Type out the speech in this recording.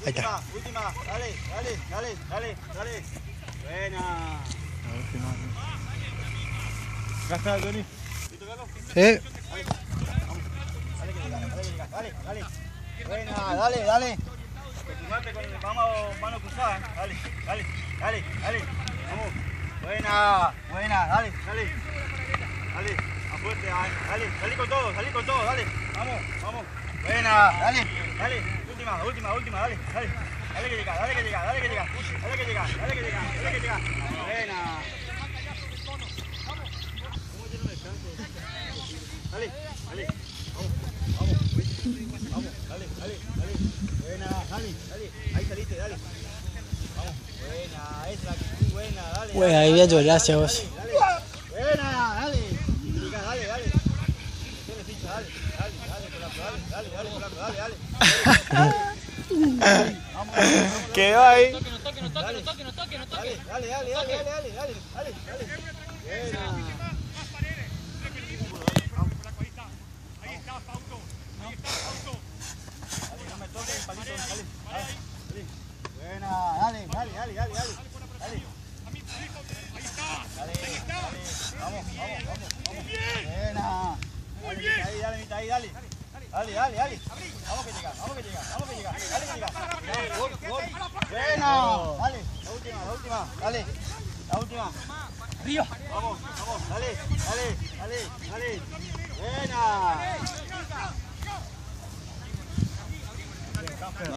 Ahí está. Última, dale. Buena. Acá está, Tony. Sí. Dale. Buena, dale. Continuate con el mano cruzada. Dale. Vamos. Buena, dale. A fuerte, dale. Salí con todo, dale. Vamos. Buena, dale. Última, dale. Dale que llega. Buena. Dale. Vamos, dale. Buena, dale. Ahí saliste, dale. Vamos, buena, esa, muy buena, dale. Bueno, ahí voy a llorar, chavos. Buena, dale. Dale. Dale. Vamos. Quedó ahí. No toque. Dale. Buena. No me toques el palito, dale. Buena, dale. Vamos. Buena. Ahí, dale. Dale. Vamos que llega. Dale que llega. Gol. Buena. Dale, la última. Dale. La última. Arriba. Vamos. Dale. Buena.